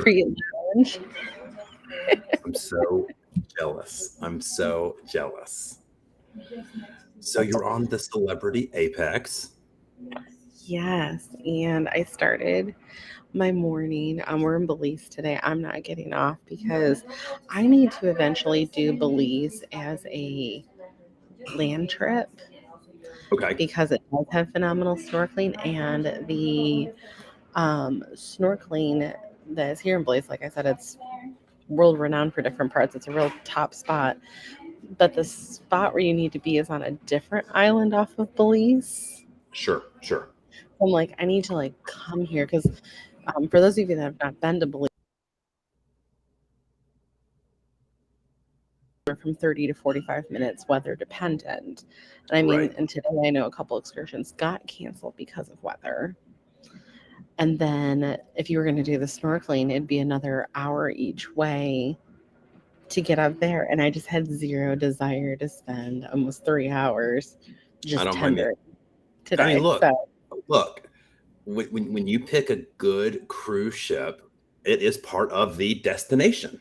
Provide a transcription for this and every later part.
Treat Lounge. I'm so jealous. I'm so jealous. So you're on the Celebrity Apex. Yes, and I started my morning. We're in Belize today. I'm not getting off because I need to eventually do Belize as a land trip Okay. because it does have phenomenal snorkeling and the snorkeling that is here in Belize. Like I said, it's world renowned for different parts. It's a real top spot, but the spot where you need to be is on a different island off of Belize. Sure, sure. I'm like, I need to like come here because for those of you that have not been to Belize, we're from 30 to 45 minutes weather dependent. And I mean, Right. and today I know a couple excursions got canceled because of weather. And then if you were going to do the snorkeling, it'd be another hour each way to get up there. And I just had zero desire to spend almost 3 hours I just don't blame you. tendering I mean, today. look, So look. When you pick a good cruise ship, it is part of the destination.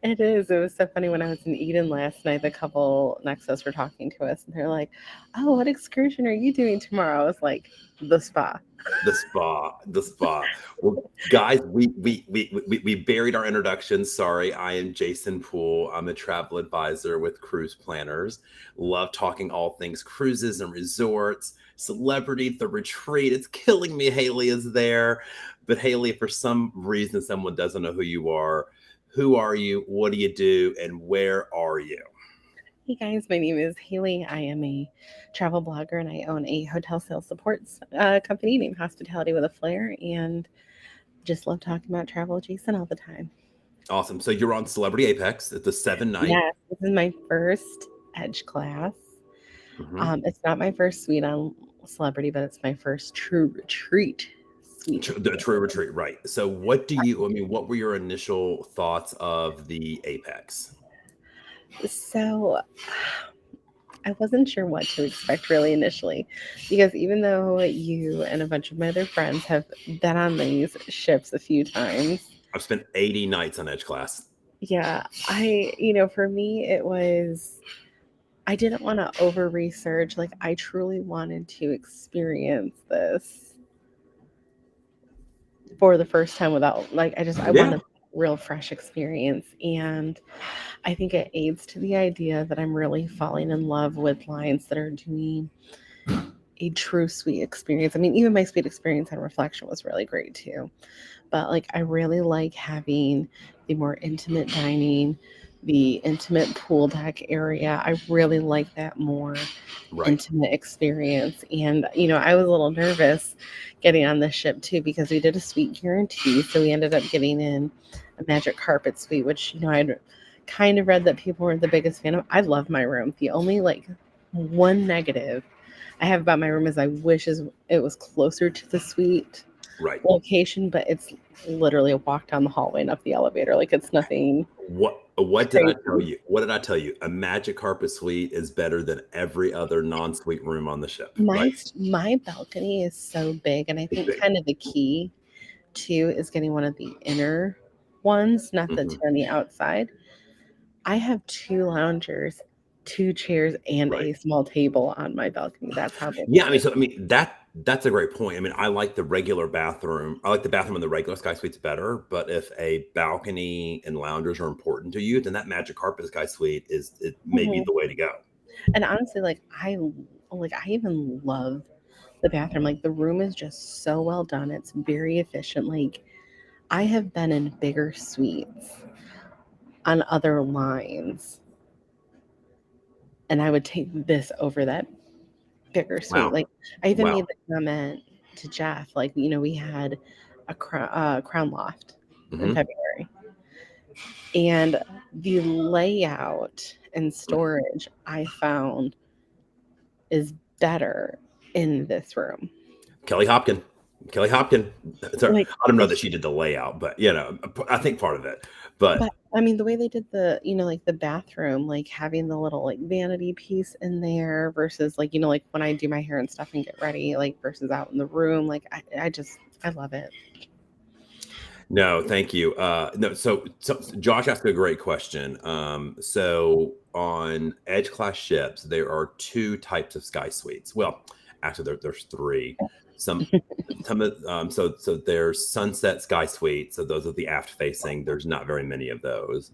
it is. It was so funny when I was in Eden last night. The couple next to us were talking to us, and they're like, "Oh, what excursion are you doing tomorrow?" I was like, "The spa." The spa, the spa. Well, guys, we buried our introduction. Sorry, I am Jason Poole. I'm a travel advisor with Cruise Planners. Love talking all things cruises and resorts. Celebrity, the retreat. It's killing me. Haley is there, but Haley, for some reason, someone doesn't know who you are. Who are you? What do you do? And where are you? Hey guys, my name is Haley. I am a travel blogger and I own a hotel sales support company named Hospitality with a Flair, and just love talking about travel with Jason all the time. Awesome. So you're on Celebrity Apex. It's a 7 night. Yes, this is my first Edge class. Mhm. It's not my first suite on Celebrity, but it's my first true retreat suite The experience. true retreat, right. So what do you I mean, what were your initial thoughts of the Apex? So I wasn't sure what to expect really initially, because even though you and a bunch of my other friends have been on these ships a few times, I've spent 80 nights on Edge Class. yeah, for me, it was, I didn't want to over research. Like, I truly wanted to experience this for the first time without, like, I Yeah, wanted a real fresh experience. And I think it aids to the idea that I'm really falling in love with lines that are doing a true sweet experience. I mean, even my sweet experience on Reflection was really great too. But like, I really like having the more intimate dining, the intimate pool deck area. I really like that more right. intimate experience. And, I was a little nervous getting on this ship too because we did a suite guarantee. So we ended up getting in a magic carpet suite, which, I'd kind of read that people weren't the biggest fan of. I love my room. The only like one negative I have about my room is I wish it was closer to the suite Right. location, but it's literally a walk down the hallway and up the elevator. Like, it's nothing What did I tell crazy. you? What did I tell you? A Magic Carpet Suite is better than every other non-suite room on the ship, right? My balcony is so big, and I It's think big. kind of the key too is getting one of the inner ones, not the two Mhm. on the outside. I have two loungers, two chairs, and Right. a small table on my balcony. That's how big Yeah, it is. I mean, that's a great point. I mean, I like the regular bathroom. I like the bathroom in the regular Sky Suites better, but if a balcony and loungers are important to you, then that Magic Carpet Sky Suite is it may be Mhm. the way to go. And honestly, I even love the bathroom. Like, the room is just so well done. It's very efficient. Like, I have been in bigger suites on other lines, and I would take this over that bigger suite. Wow. Like, I even Wow. made the comment to Jeff, like, we had a crown loft in Mhm. February, and the layout and storage I found is better in this room. Kelly Hopkin. Kelly Hopkin. So Like, I don't know that she did the layout, but I think part of it. But but I mean, the way they did like the bathroom, like having the little like vanity piece in there versus like, like when I do my hair and stuff and get ready, like versus out in the room, like I love it. No, thank you. No, so Josh asked a great question. So on Edge class ships, there are two types of sky suites. Well, actually, there's three. Some so there's sunset sky suites. So those are the aft facing. There's not very many of those.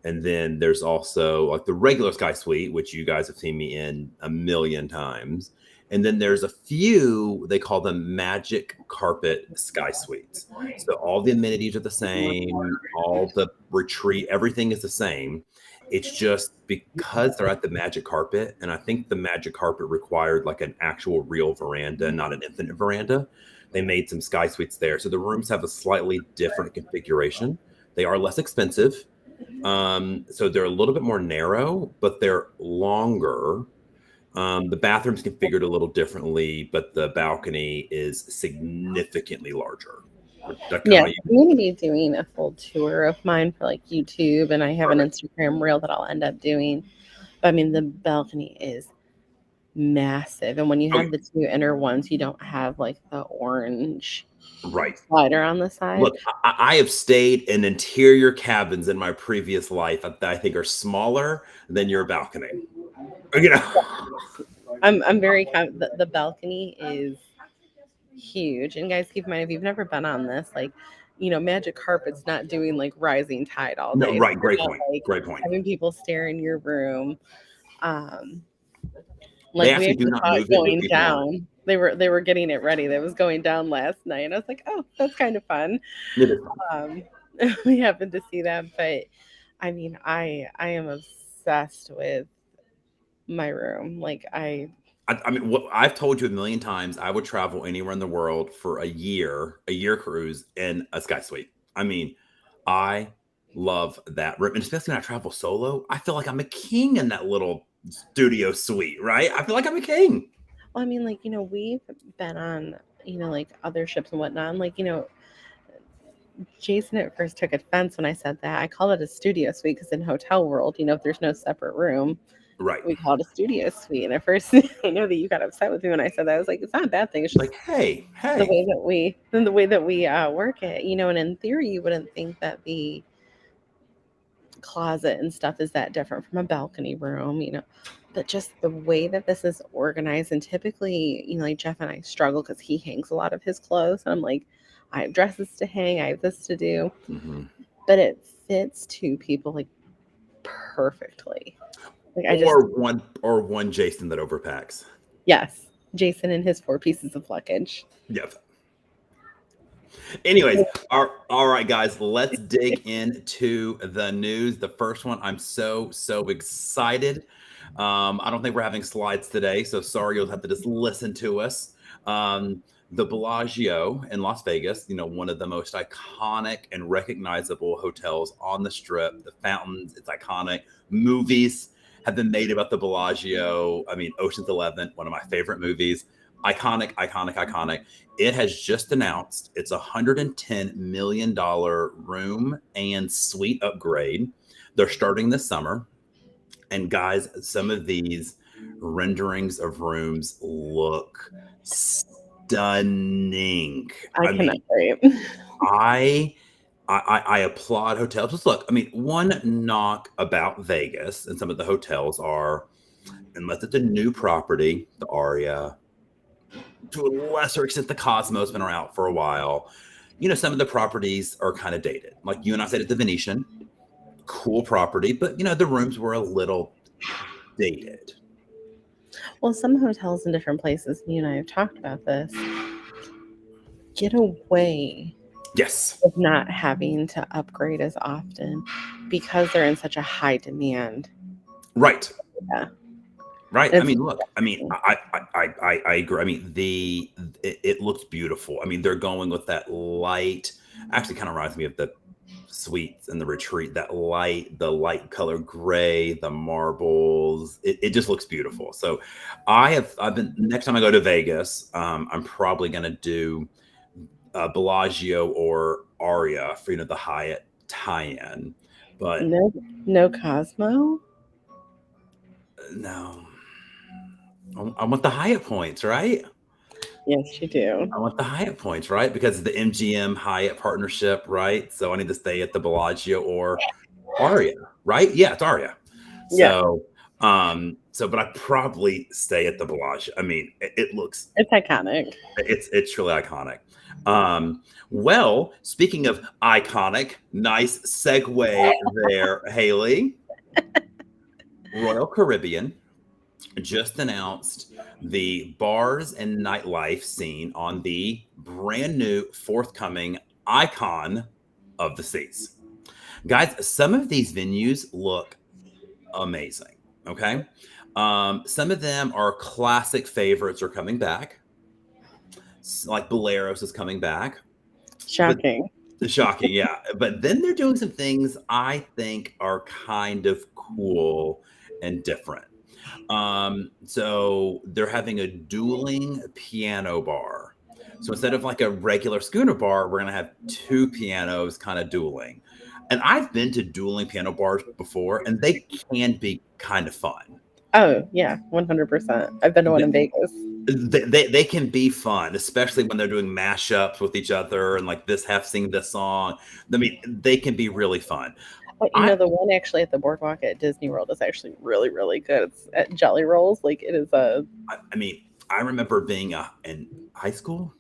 And then there's also like the regular Sky Suite, which you guys have seen me in a million times. And then there's a few, they call them magic carpet Sky Suites. So all the amenities are the same, all the retreat, everything is the same. It's just because they're at the magic carpet, and I think the magic carpet required like an actual real veranda, not an infinite veranda. They made some Sky Suites there. So the rooms have a slightly different configuration. They are less expensive, so they're a little bit more narrow, but they're longer. The bathroom's configured a little differently, but the balcony is significantly larger. Yeah, I'm going to be doing a full tour of mine for like YouTube, and I have an Instagram reel that I'll end up doing. But I mean, the balcony is massive, and when you have the two inner ones, you don't have like the orange slider on the side. Look, I have stayed in interior cabins in my previous life that I think are smaller than your balcony. You know, I'm very the balcony is huge. And guys, keep in mind, if you've never been on this, like, you know, magic carpet's not doing like rising tide all day. No, right. Great not, point. Like, great point. Having people stare in your room. Like they actually do not move going down. They were getting it ready. That was going down last night, and I was like, oh, that's kind of fun. We happened to see that, but I mean, I am obsessed with my room. Like I mean, what I've told you a million times, I would travel anywhere in the world for a year cruise in a Sky Suite. I mean, I love that room, and especially when I travel solo, I feel like I'm a king in that little studio suite, right? I feel like I'm a king. Well, I mean, like, you know, we've been on, you know, like other ships and whatnot. And like, you know, Jason at first took offense when I said that. I call it a studio suite because in hotel world, you know, if there's no separate room, right, we call it a studio suite. And at first, I know that you got upset with me when I said that. I was like, it's not a bad thing. It's just like, hey, the way that we work it, you know. And in theory, you wouldn't think that the closet and stuff is that different from a balcony room, you know. But just the way that this is organized, and typically, you know, like Jeff and I struggle because he hangs a lot of his clothes. And I'm like, I have dresses to hang, I have this to do. But it fits two people like perfectly. Like one Jason that overpacks. Yes, Jason and his 4 pieces of luggage. Yep. Anyways, all right, guys, let's dig into the news. The first one, I'm so excited. I don't think we're having slides today, so sorry, you'll have to just listen to us. The Bellagio in Las Vegas, you know, one of the most iconic and recognizable hotels on the Strip. The fountains, it's iconic. Movies have been made about the Bellagio. I mean, Ocean's 11, one of my favorite movies. Iconic. It has just announced it's a $110 million room and suite upgrade. They're starting this summer. And guys, some of these renderings of rooms look stunning. I applaud hotels. Just look, I mean, one knock about Vegas and some of the hotels are, unless it's a new property, the Aria, to a lesser extent, the Cosmo's been around for a while. You know, some of the properties are kind of dated. Like you and I said at the Venetian, cool property, but you know, the rooms were a little dated. Well, some hotels in different places, you and I have talked about this, get away with not having to upgrade as often because they're in such a high demand. Right. Yeah. Right. I mean, look, I mean, I agree. I mean, it looks beautiful. I mean, they're going with that light, actually kind of reminds me of the suites and the retreat, the light color gray, the marbles. It just looks beautiful. So I've been, next time I go to Vegas, I'm probably going to do Bellagio or Aria for, you know, the Hyatt tie-in. But no Cosmo? No. I want the Hyatt points, right? Yes, you do. I want the Hyatt points, right? Because of the MGM Hyatt partnership, right? So I need to stay at the Bellagio or Aria, right? Yeah, it's Aria. Yeah, But I probably stay at the Bellagio. I mean, it looks it's iconic. it's really iconic. Well, speaking of iconic, nice segue there, Haley. Royal Caribbean just announced the bars and nightlife scene on the brand new forthcoming Icon of the Seas. Guys, some of these venues look amazing. Okay. Some of them are classic favorites are coming back. Like Boleros is coming back. But Shocking. shocking, yeah. But then they're doing some things I think are kind of cool and different. So they're having a dueling piano bar. So instead of like a regular schooner bar, we're gonna have two pianos kind of dueling. And I've been to dueling piano bars before, and they can be kind of fun. Oh, yeah, 100%. I've been to one They, in Vegas. they can be fun, especially when they're doing mashups with each other and like this half sing this song. I mean, they can be really fun. But I the one actually at the boardwalk at Disney World is actually really, really good. It's at Jelly Rolls. Like it is a I mean, I remember being in high school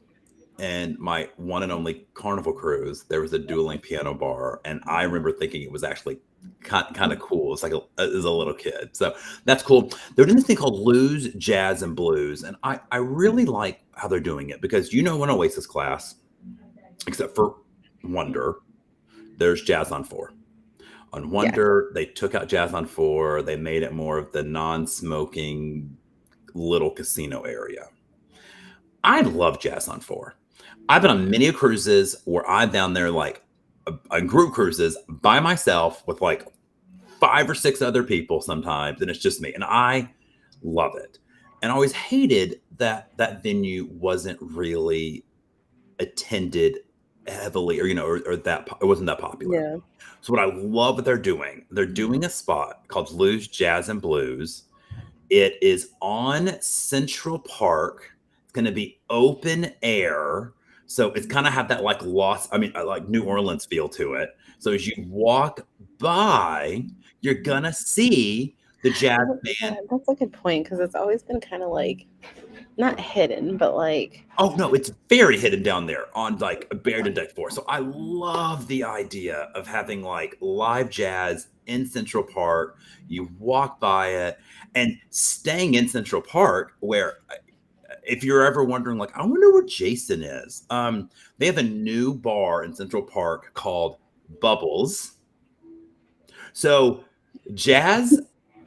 and my one and only Carnival cruise. There was a dueling piano bar, and I remember thinking it was actually kind of cool. It's like as a little kid, so that's cool. They're doing this thing called Blues, Jazz, and Blues, and I really like how they're doing it because in Oasis class, except for Wonder, there's Jazz on Four. On yeah. Wonder, they took out Jazz on Four. They made it more of the non-smoking little casino area. I love Jazz on Four. I've been on many cruises where I'm down there like on group cruises by myself with like 5 or 6 other people sometimes, and it's just me, and I love it. And I always hated that that venue wasn't really attended heavily, or that it wasn't that popular. Yeah. So what I love what they're doing a spot called Blues, Jazz, and Blues. It is on Central Park. It's going to be open air. So it's kind of have that like like New Orleans feel to it. So as you walk by, you're going to see the jazz Yeah, band. that's a good point because it's always been kind of like not hidden, but like Oh no, it's very hidden down there on like buried in Deck 4. So I love the idea of having like live jazz in Central Park. You walk by it and staying in Central Park where if you're ever wondering, like, I wonder where Jason is. They have a new bar in Central Park called Bubbles. So jazz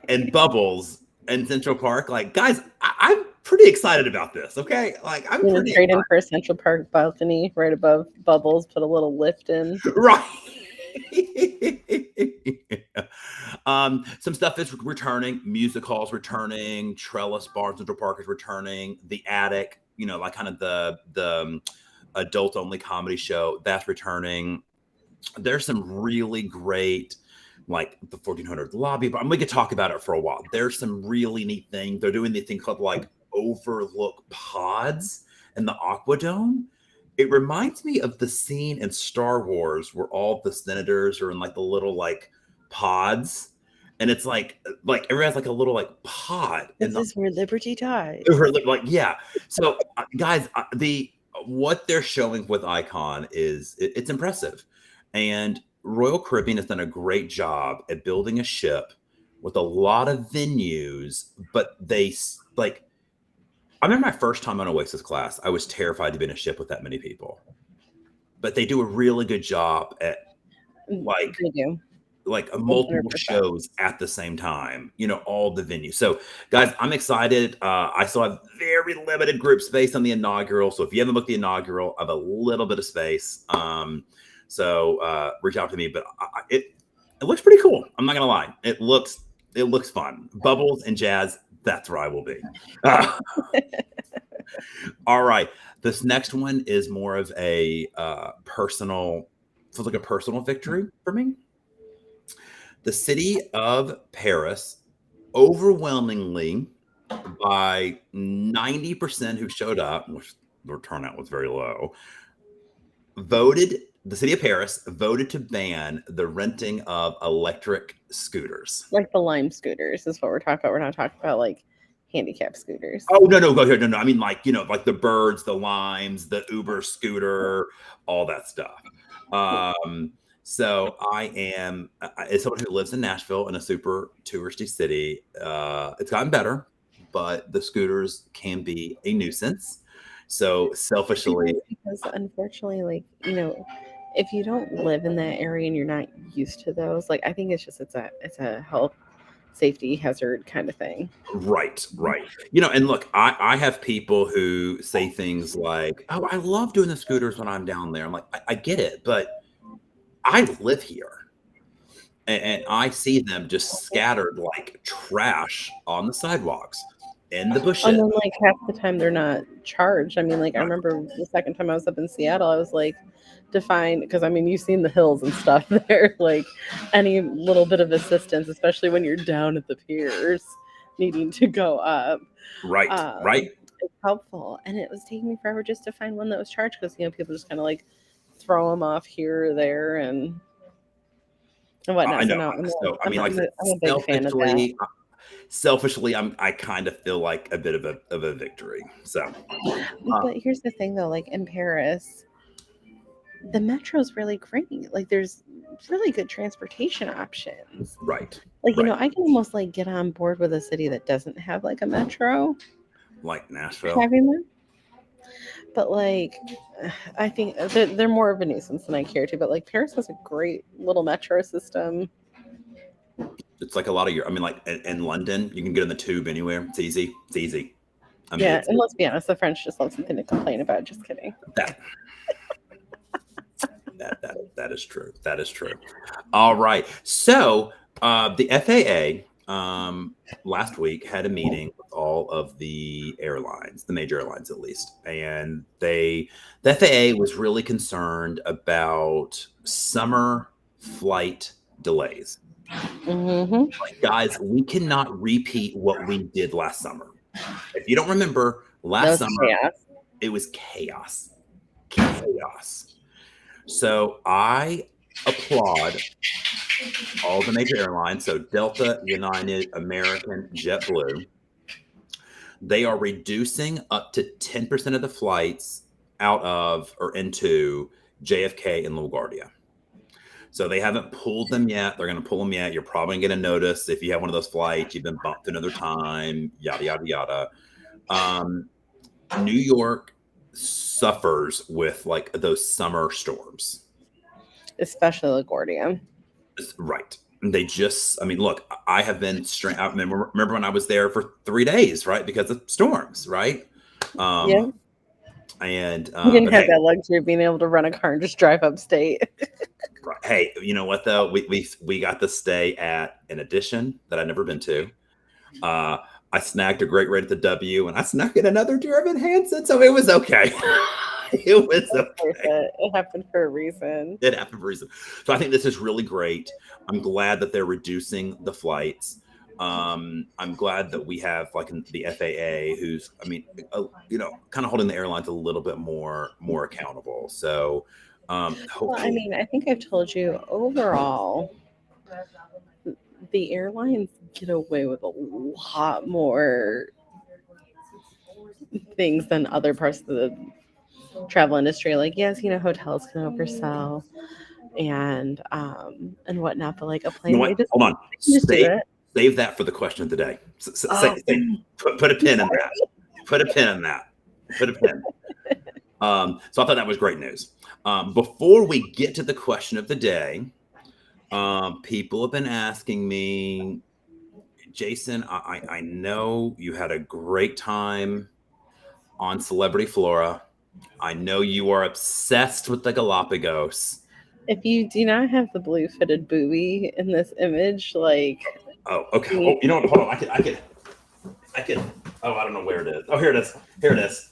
and Bubbles in Central Park, like, guys, I'm pretty excited about this. Okay, like, I'm you know, pretty trade in for a Central Park balcony right above Bubbles, put a little lift in. right. Some stuff is returning. Music halls returning. Trellis Bar in Central Park is returning. The Attic, like kind of the adult only comedy show that's returning. There's some really great, like the 1400 lobby, but we could talk about it for a while. There's some really neat things. They're doing the thing called like overlook pods in the Aquadome. It reminds me of the scene in Star Wars where all the senators are in like the little like pods, and it's like everyone has like a little like pod in This the is where liberty dies. like yeah. So guys, the what they're showing with Icon is it's impressive, and Royal Caribbean has done a great job at building a ship with a lot of venues, but like I remember my first time on Oasis class, I was terrified to be in a ship with that many people. But they do a really good job at like They do. multiple 100%. shows at the same time, all the venues. So guys, I'm excited. I still have very limited group space on the inaugural. So if you haven't booked the inaugural, I have a little bit of space. So reach out to me, but it looks pretty cool. I'm not gonna lie. It looks fun. Bubbles and jazz, that's where I will be. All right. This next one is more of a personal, feels like a personal victory for me. The city of Paris, overwhelmingly by 90% who showed up, which the turnout was very low. The city of Paris voted to ban the renting of electric scooters. Like the Lime scooters is what we're talking about. We're not talking about like handicap scooters. Oh no, go here. No. I mean, like, like the Birds, the Limes, the Uber scooter, all that stuff. So I am, as someone who lives in Nashville in a super touristy city, it's gotten better, but the scooters can be a nuisance. So selfishly, because unfortunately, like, if you don't live in that area and you're not used to those, like, I think it's a health safety hazard kind of thing. right. And look, I have people who say things like, "Oh, I love doing the scooters when I'm down there." I'm like, I get it, but I live here, and I see them just scattered like trash on the sidewalks, in the bushes. And then, like, half the time they're not charged. I mean, like, I remember the second time I was up in Seattle, I was like, define, because I mean, you've seen the hills and stuff there. Like, any little bit of assistance, especially when you're down at the piers, needing to go up, Right. it's helpful. And it was taking me forever just to find one that was charged because people just kind of like throw them off here or there and whatnot. I know. I'm a big fan of that. Selfishly, I kind of feel like a bit of a victory. So, but here's the thing, though. Like in Paris, the metro's really great. Like there's really good transportation options. right. Like I can almost like get on board with a city that doesn't have like a metro, like Nashville. having them. But like, I think they're more of a nuisance than I care to. But like Paris has a great little metro system. It's like a lot of I mean, like in London, you can get in the tube anywhere. It's easy. I mean, Yeah, and let's be honest, the French just love something to complain about. Just kidding. That is true. That is true. All right. So the FAA last week had a meeting with all of the airlines, the major airlines at least, and the FAA was really concerned about summer flight delays. Mm-hmm. Like, guys, we cannot repeat what we did last summer. If you don't remember, last summer it was chaos. So I applaud all the major airlines. So Delta, United, American, JetBlue. They are reducing up to 10% of the flights out of or into JFK and LaGuardia. So they haven't pulled them yet. They're going to pull them yet. You're probably going to notice if you have one of those flights, you've been bumped another time, yada, yada, yada. New York suffers with like those summer storms. Especially LaGuardia. Right. They just, I mean, look, I have been straight out. Remember when I was there for 3 days, right? Because of storms, right? Yeah. And you didn't have that luxury of being able to rent a car and just drive upstate. Right. Hey, you know what though? We got to stay at an Edition that I'd never been to. I snagged a great rate at the W, and I snuck in another Dear Hansen, so it was okay. It was okay. It happened for a reason. It happened for a reason. So I think this is really great. I'm glad that they're reducing the flights. I'm glad that we have like the FAA, who's, I mean, kind of holding the airlines a little bit more accountable. So, hopefully. Well, I mean, I think I've told you overall, the airlines get away with a lot more things than other parts of the travel industry. Like, yes, hotels can oversell and whatnot, but like a plane, hold on, save that for the question of the day. Put a pin in that. Put a pin in that. Put a pin. So I thought that was great news. Before we get to the question of the day, people have been asking me, Jason, I know you had a great time on Celebrity Flora. I know you are obsessed with the Galapagos. If you do not have the blue fitted buoy in this image, like... Oh, okay. Oh, you know what? Hold on. I can. Oh, I don't know where it is. Oh, here it is.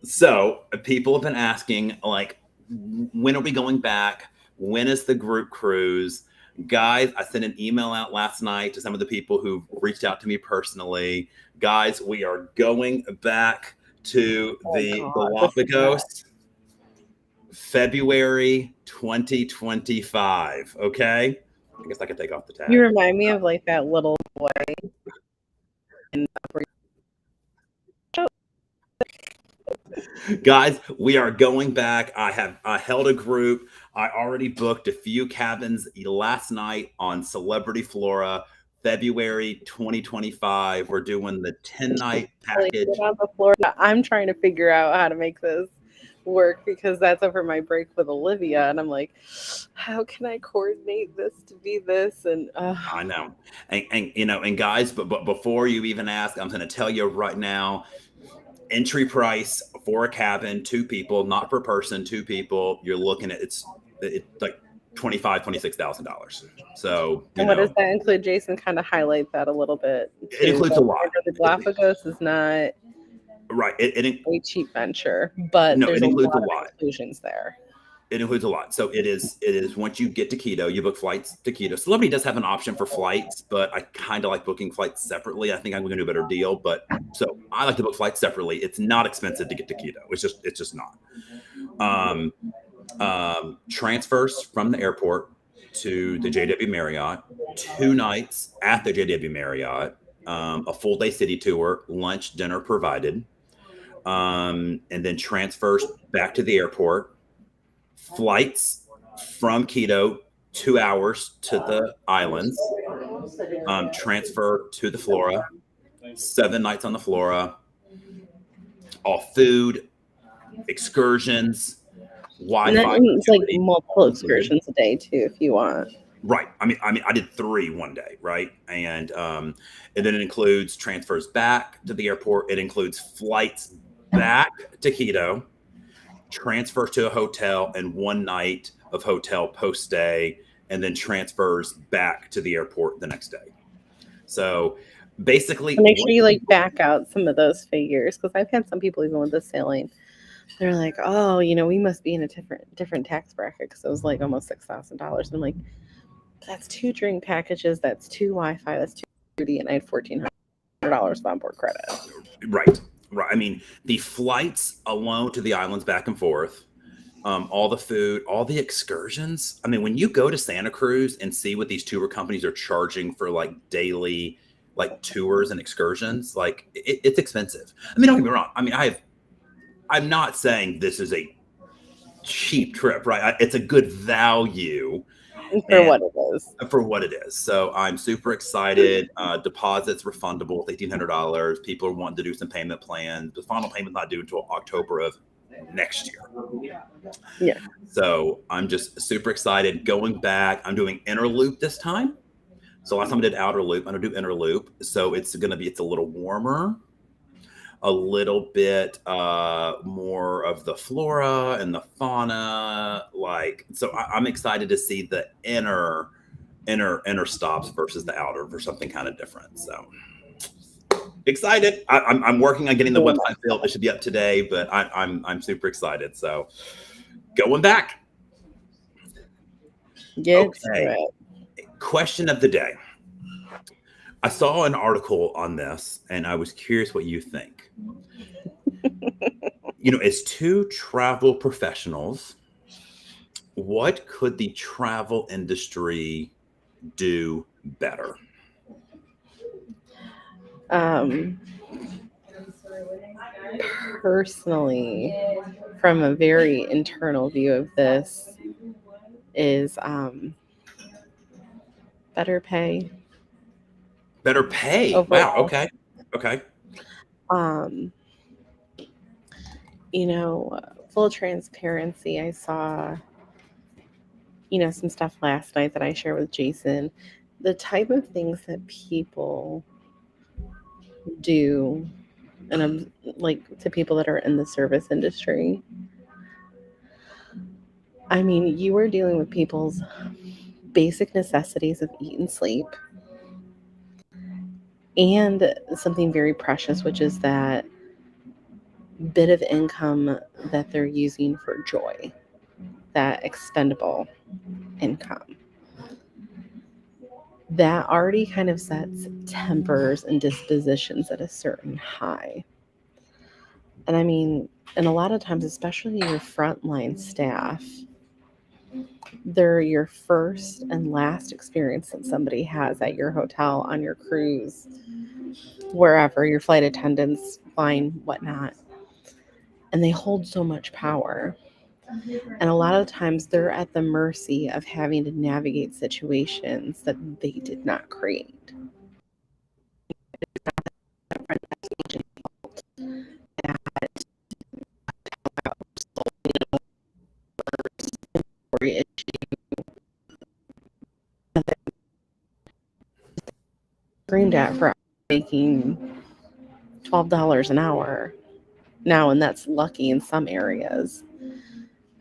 So people have been asking, like, when are we going back? When is the group cruise? Guys, I sent an email out last night to some of the people who reached out to me personally. Guys, we are going back to Oh the God, this is Galapagos, February 2025. Okay. I guess I could take off the you tag. remind me of like that little boy in Guys, we are going back. I held a group. I already booked a few cabins last night on Celebrity Flora, February 2025. We're doing the 10-night like get package. on the floor. I'm trying to figure out how to make this work because that's over my break with Olivia, and I'm like, how can I coordinate this to be this? And I know. And you know, and guys, but before you even ask, I'm going to tell you right now, entry price for a cabin, two people, not per person, two people, you're looking at it's like $26,000. So, you and what does know, that include? Jason, kind of highlight that a little bit it too. includes a lot. The Galapagos is not Right. a cheap venture, but No, there's it a includes a lot of lot. exclusions there. It includes a lot. So it is once you get to Quito, you book flights to Quito. Celebrity does have an option for flights, but I kind of like booking flights separately. I think I'm going to do a better deal, but so I like to book flights separately. It's not expensive to get to Quito. It's just not. Transfers from the airport to the JW Marriott, 2 nights at the JW Marriott, a full day city tour, lunch, dinner provided, and then transfers back to the airport, flights from Quito, 2 hours to the islands, transfer to the Flora, 7 nights on the Flora, all food, excursions, And that Wi-Fi means like connectivity, multiple all included. excursions a day too, if you want. Right. I mean, I did 3 one day, right? And then it includes transfers back to the airport. It includes flights back to Quito, transfers to a hotel, and 1 night of hotel post stay, and then transfers back to the airport the next day. So basically, So make sure you like back out some of those figures because I've had some people even with the sailing. They're like, oh, we must be in a different tax bracket because it was like almost $6,000. I'm like, that's 2 drink packages, that's 2 Wi-Fi, that's 2 foodie, and I had $1,400 of onboard credit. right. I mean, the flights alone to the islands back and forth, all the food, all the excursions. I mean, when you go to Santa Cruz and see what these tour companies are charging for like daily like tours and excursions, like it's expensive. I mean, don't get me wrong. I mean, I'm not saying this is a cheap trip, right? It's a good value For what it is. for what it is. So I'm super excited. Deposits refundable, $1,800. People are wanting to do some payment plans. The final payment's not due until October of next year. Yeah. So I'm just super excited. Going back, I'm doing inner loop this time. So last time I did outer loop, I'm gonna do inner loop. So it's a little warmer, a little bit more of the flora and the fauna. So I'm excited to see the inner stops versus the outer for something kind of different. So excited. I'm working on getting the website built. It should be up today, but I'm super excited. So going back. Get to Okay. it. Question of the day. I saw an article on this and I was curious what you think. As 2 travel professionals, what could the travel industry do better? Personally, from a very internal view of this, is better pay. Better pay. Overall. Wow. Okay. Full transparency, I saw some stuff last night that I shared with Jason. The type of things that people do, and I'm like to people that are in the service industry. I mean, you are dealing with people's basic necessities of eat and sleep, and something very precious, which is that bit of income that they're using for joy, that expendable income. That already kind of sets tempers and dispositions at a certain high. And I mean, and a lot of times, especially your frontline staff, they're your first and last experience that somebody has at your hotel, on your cruise, wherever, your flight attendants, fine, whatnot. And they hold so much power. And a lot of times they're at the mercy of having to navigate situations that they did not create. Screamed at for making $12 an hour now, and that's lucky in some areas.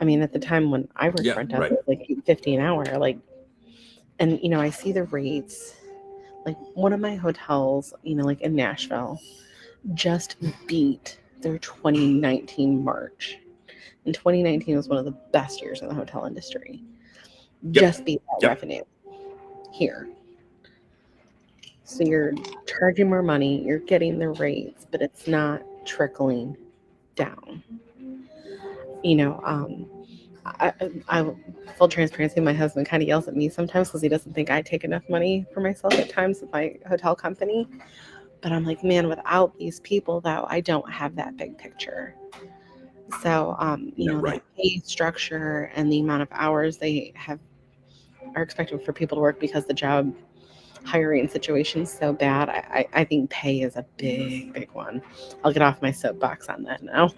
I mean, at the time when I worked Yeah, front desk, right. it was like $8.50 an hour. Like, and I see the rates. Like one of my hotels, like in Nashville, just beat their 2019 March. And 2019 was one of the best years in the hotel industry. Yep. Just beat that Yep. revenue here. So you're charging more money, you're getting the rates, but it's not trickling down. I full transparency, my husband kind of yells at me sometimes because he doesn't think I take enough money for myself at times with my hotel company. But I'm like, man, without these people, though, I don't have that big picture. So, Right. that pay structure and the amount of hours they are expected for people to work because the job hiring situation's so bad. I think pay is a big one. I'll get off my soapbox on that now.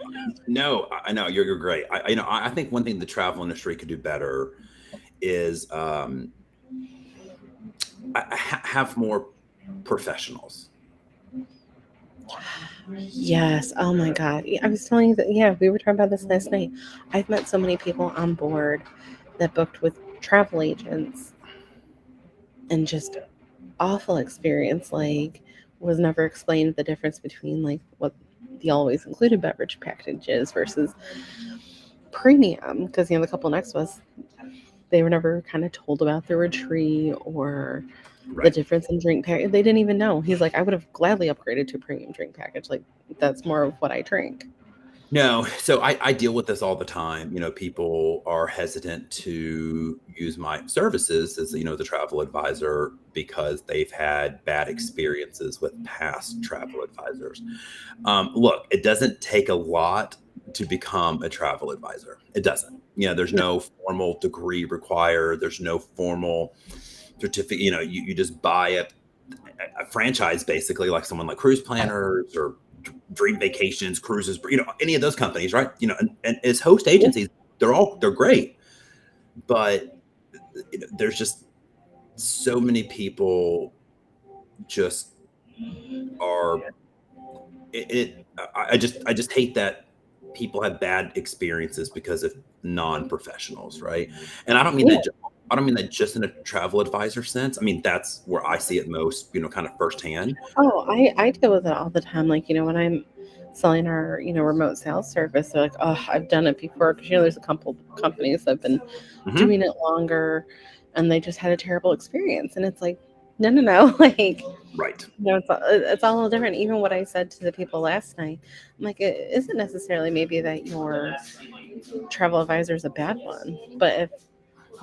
No, I know you're great. I think one thing the travel industry could do better is have more professionals. Yes. Oh my God. I was telling you that, yeah, we were talking about this last night. I've met so many people on board that booked with travel agents and just awful experience. Like, was never explained the difference between like what the always included beverage packages versus premium. Because, the couple next to us, they were never kind of told about the retreat or the Right. difference in drink package. They didn't even know. He's like, I would have gladly upgraded to a premium drink package. Like, that's more of what I drink. No, so I deal with this all the time. People are hesitant to use my services as, the travel advisor because they've had bad experiences with past travel advisors. Look, it doesn't take a lot to become a travel advisor. It doesn't. There's No. no formal degree required. There's no formal certificate. You just buy a franchise, basically, like someone like Cruise Planners or Dream Vacations, Cruises, any of those companies, right? And as host agencies, they're great, but there's just so many people just are I just hate that people have bad experiences because of non-professionals, right? And I don't mean that just in a travel advisor sense. I mean, that's where I see it most, kind of firsthand. Oh, I deal with it all the time. Like, when I'm selling our, remote sales service, they're like, oh, I've done it before. Because, there's a couple companies that have been Mhm. doing it longer and they just had a terrible experience. And it's like, no. Like, Right. it's all a little different. Even what I said to the people last night, I'm like, it isn't necessarily maybe that your travel advisor is a bad one, but if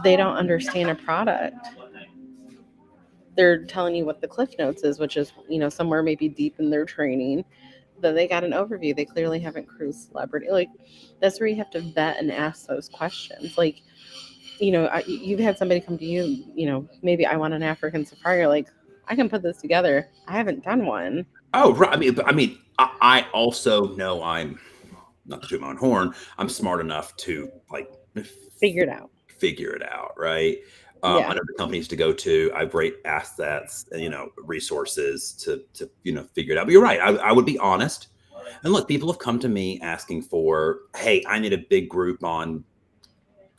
they don't understand a product, they're telling you what the cliff notes is, which is, somewhere maybe deep in their training, that they got an overview. They clearly haven't cruised celebrity. Like, that's where you have to vet and ask those questions. Like, you've had somebody come to you, maybe I want an African safari. You're like, I can put this together. I haven't done one. Oh, right. I also know I'm not to toot my own horn. I'm smart enough to like Figure it out. figure it out, right? I Yeah. know the companies to go to. I have great assets, and, resources to figure it out. But you're right. I would be honest. And look, people have come to me asking for, hey, I need a big group on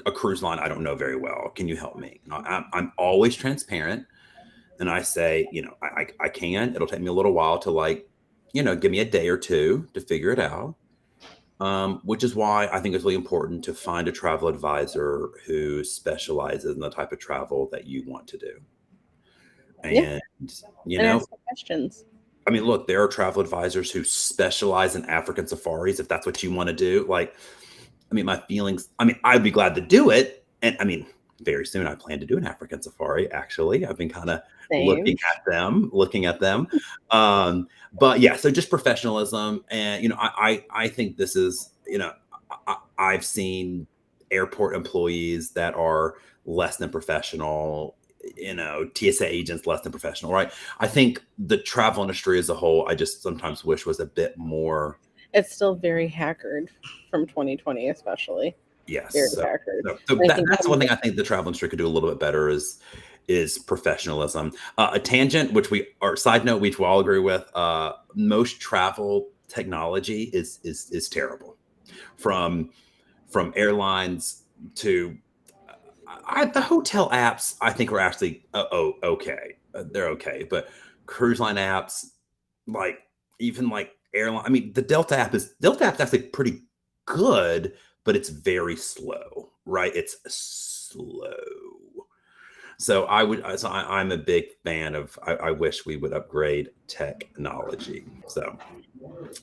a cruise line I don't know very well. Can you help me? And I'm always transparent. And I say, I can. It'll take me a little while to give me a day or two to figure it out. Which is why I think it's really important to find a travel advisor who specializes in the type of travel that you want to do. Yeah. And, you And know, ask the questions. I mean, look, there are travel advisors who specialize in African safaris if that's what you want to do. Like, I mean, my feelings, I mean, I'd be glad to do it. And I mean, very soon I plan to do an African safari, actually. I've been kind of Same. looking at them. But yeah, so just professionalism. And, you know, I think this is, you know, I've seen airport employees that are less than professional, you know, TSA agents less than professional, right? I think the travel industry as a whole, I just sometimes wish was a bit more. It's still very hackered from 2020, especially. Yes. Very So, hackered. so And I that, think that's one thing I think the travel industry could do a little bit better is professionalism. A tangent, which we or side note, which we all agree with, most travel technology is terrible. From airlines to the hotel apps, I think are actually okay. They're okay, but cruise line apps, like even like airline. I mean, the Delta app's actually pretty good, but it's very slow, right? It's slow. So I'm a big fan of. I wish we would upgrade technology. So,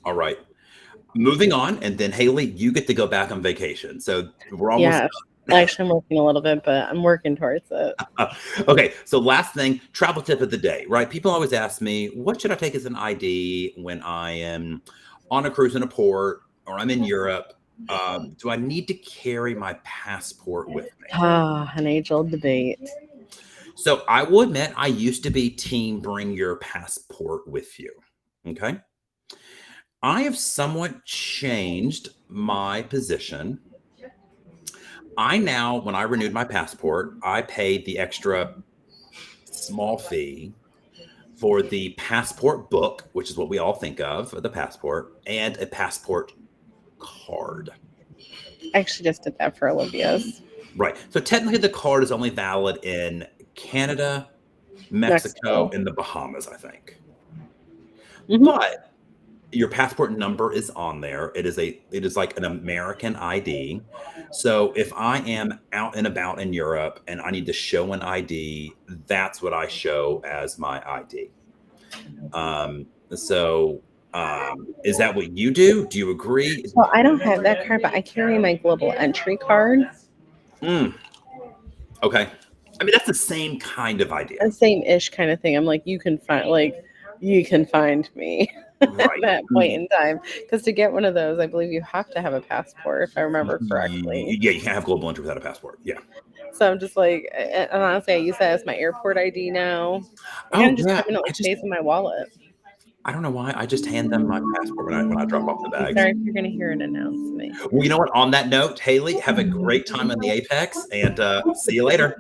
all right, moving on, and then Haley, you get to go back on vacation. So we're almost. yeah, actually, I'm working a little bit, but I'm working towards it. Okay, so last thing, travel tip of the day, right? People always ask me, what should I take as an ID when I am on a cruise in a port or I'm in Europe? Do I need to carry my passport with me? An age-old debate. So I will admit, I used to be team bring your passport with you. Okay. I have somewhat changed my position. I now, when I renewed my passport, I paid the extra small fee for the passport book, which is what we all think of the passport, and a passport card. I actually just did that for Olivia's. Right. So technically, the card is only valid in Canada, Mexico, and the Bahamas, I think. Mhm. But your passport number is on there. It is like an American ID. So if I am out and about in Europe and I need to show an ID, that's what I show as my ID. Is that what you do? Do you agree? Well, I don't have that card, but I carry my global entry card. Okay. I mean, that's the same kind of idea. The same-ish kind of thing. I'm like, you can find me at that point in time. Because to get one of those, I believe you have to have a passport, if I remember correctly. Yeah, you can't have global entry without a passport. Yeah. So I'm just like, and honestly, I use that as my airport ID now. I kind of just have it like stays in my wallet. I don't know why. I just hand them my passport when I drop off the bag. Sorry if you're going to hear an announcement. Well, you know what? On that note, Haley, have a great time on the Apex, and see you later.